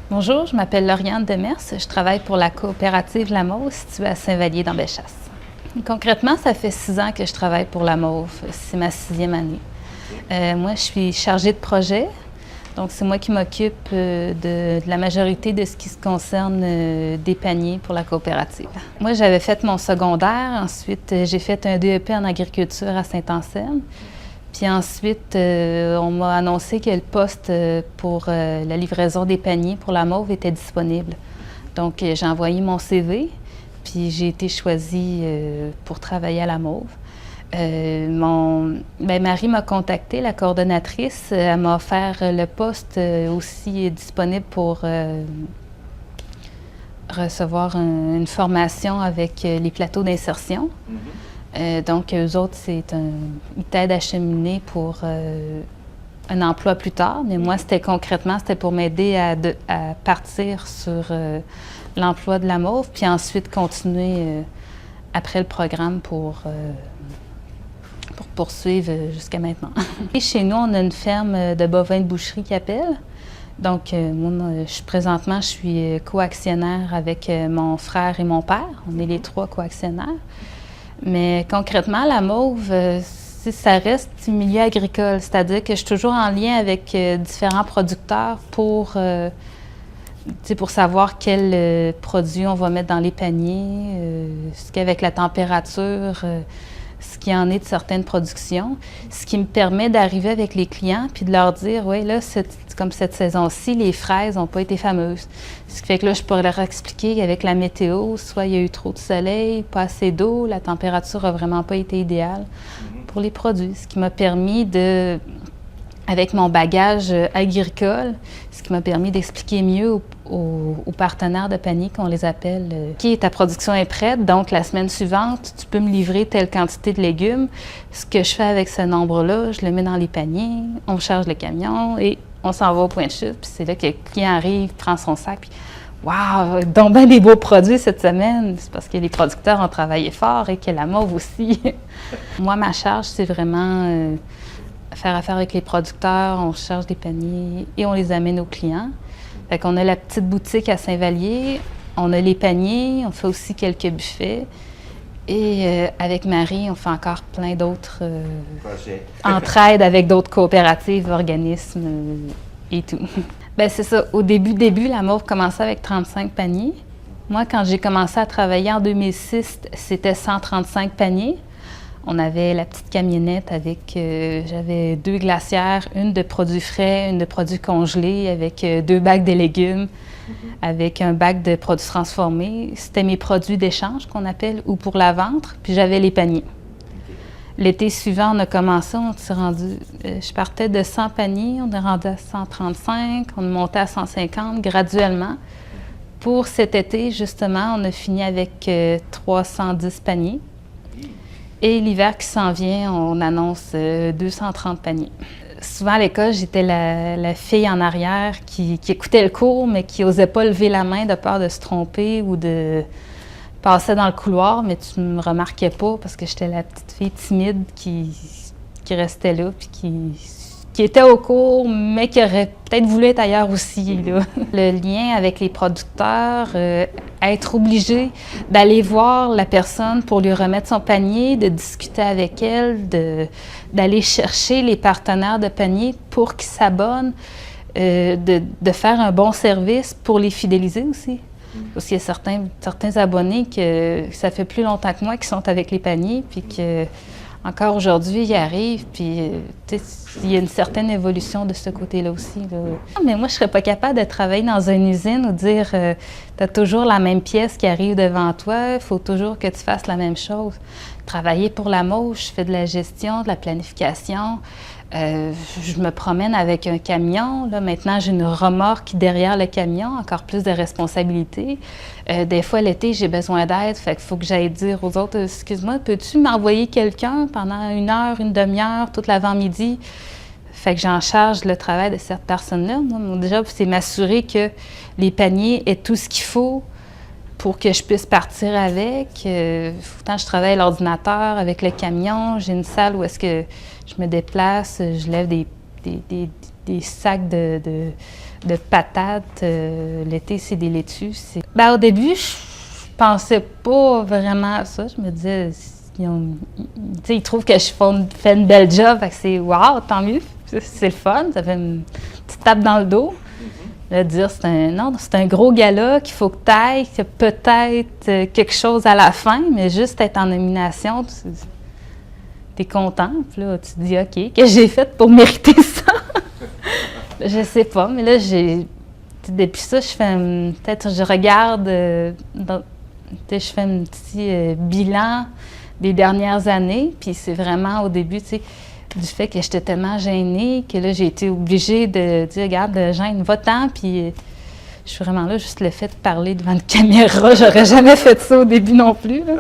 Bonjour, je m'appelle Lauriane Demers. Je travaille pour la coopérative La Mauve, située à Saint-Vallier-dans-Bellechasse. Concrètement, ça fait 6 ans que je travaille pour La Mauve. C'est ma 6e année. Moi, je suis chargée de projet. Donc, c'est moi qui m'occupe de la majorité de ce qui se concerne des paniers pour la coopérative. Moi, j'avais fait mon secondaire. Ensuite, j'ai fait un DEP en agriculture à Saint-Anselme. Puis ensuite, on m'a annoncé que le poste pour la livraison des paniers pour La Mauve était disponible. Donc, j'ai envoyé mon CV, puis j'ai été choisie pour travailler à La Mauve. Marie m'a contactée, la coordonnatrice. Elle m'a offert le poste aussi disponible pour recevoir une formation avec les plateaux d'insertion. Donc, eux autres, ils t'aident à cheminer pour un emploi plus tard. Mais moi, c'était pour m'aider à partir sur l'emploi de La Mauve, puis ensuite continuer après le programme pour poursuivre jusqu'à maintenant. Et chez nous, on a une ferme de bovins de boucherie qui appelle. Donc, moi, présentement, je suis coactionnaire avec mon frère et mon père. On est les 3 coactionnaires. Mais concrètement, La Mauve, ça reste du milieu agricole, c'est-à-dire que je suis toujours en lien avec différents producteurs pour savoir quels produits on va mettre dans les paniers, ce qu'avec la température, ce qu'il y en est de certaines productions, ce qui me permet d'arriver avec les clients puis de leur dire, oui, là, comme cette saison-ci, les fraises n'ont pas été fameuses. Ce qui fait que là, je pourrais leur expliquer qu'avec la météo, soit il y a eu trop de soleil, pas assez d'eau, la température n'a vraiment pas été idéale pour les produits. Ce qui m'a permis avec mon bagage agricole, ce qui m'a permis d'expliquer mieux aux partenaires de panier, qu'on les appelle, OK, ta production est prête, donc la semaine suivante, tu peux me livrer telle quantité de légumes. Ce que je fais avec ce nombre-là, je le mets dans les paniers, on charge le camion et on s'en va au point de chute. Puis c'est là que le client arrive, prend son sac, puis waouh, donc bien des beaux produits cette semaine. C'est parce que les producteurs ont travaillé fort et que La Mauve aussi. Moi, ma charge, c'est vraiment faire affaire avec les producteurs, on charge des paniers et on les amène aux clients. Fait qu'on a la petite boutique à Saint-Vallier, on a les paniers, on fait aussi quelques buffets. Et avec Marie, on fait encore plein d'autres entraides avec d'autres coopératives, organismes et tout. Bien, c'est ça. Au début, La Mauve commençait avec 35 paniers. Moi, quand j'ai commencé à travailler en 2006, c'était 135 paniers. On avait la petite camionnette avec, j'avais 2 glacières, une de produits frais, une de produits congelés, avec 2 bacs de légumes, avec un bac de produits transformés. C'était mes produits d'échange qu'on appelle, ou pour la vente, puis j'avais les paniers. L'été suivant, on a commencé, on s'est rendu, je partais de 100 paniers, on est rendu à 135, on est monté à 150 graduellement. Pour cet été, justement, on a fini avec 310 paniers. Et l'hiver qui s'en vient, on annonce 230 paniers. Souvent à l'école, j'étais la fille en arrière qui écoutait le cours, mais qui n'osait pas lever la main de peur de se tromper ou de passer dans le couloir, mais tu ne me remarquais pas parce que j'étais la petite fille timide qui restait là puis qui était au cours, mais qui aurait peut-être voulu être ailleurs aussi, là. Le lien avec les producteurs, être obligé d'aller voir la personne pour lui remettre son panier, de discuter avec elle, d'aller chercher les partenaires de panier pour qu'ils s'abonnent, de faire un bon service pour les fidéliser aussi. Parce qu'il y a certains abonnés que ça fait plus longtemps que moi qui sont avec les paniers, puis que encore aujourd'hui, ils arrivent, puis il y a une certaine évolution de ce côté-là aussi. Là. Mais moi, je ne serais pas capable de travailler dans une usine ou dire tu as toujours la même pièce qui arrive devant toi, il faut toujours que tu fasses la même chose. Travailler pour La Mauve, je fais de la gestion, de la planification. Je me promène avec un camion. Là, maintenant, j'ai une remorque derrière le camion, encore plus de responsabilités. Des fois, l'été, j'ai besoin d'aide, fait qu'il faut que j'aille dire aux autres, excuse-moi, peux-tu m'envoyer quelqu'un pendant 1 heure, une demi-heure, toute l'avant-midi? Fait que j'en charge le travail de cette personne-là. Moi, mon job, c'est m'assurer que les paniers aient tout ce qu'il faut pour que je puisse partir avec. Pourtant, je travaille à l'ordinateur, avec le camion. J'ai une salle où est-ce que je me déplace, je lève des sacs de de patates. L'été, c'est des laitues. Ben, au début, je pensais pas vraiment à ça. Je me disais, ils trouvent que je fais une belle job, fait que c'est wow, tant mieux. C'est le fun, ça fait une petite tape dans le dos. De dire, c'est un gros gala qu'il faut que tu ailles, qu'il y a peut-être quelque chose à la fin, mais juste être en nomination, tu es content. Puis là, tu te dis, OK, que j'ai fait pour mériter ça? Je sais pas, mais là, depuis ça, je fais peut-être, je regarde, je fais un petit bilan des dernières années, puis c'est vraiment au début, tu sais, du fait que j'étais tellement gênée que là, j'ai été obligée de dire, regarde, gêne, va-t'en, puis je suis vraiment là, juste le fait de parler devant une caméra, j'aurais jamais fait ça au début non plus, là.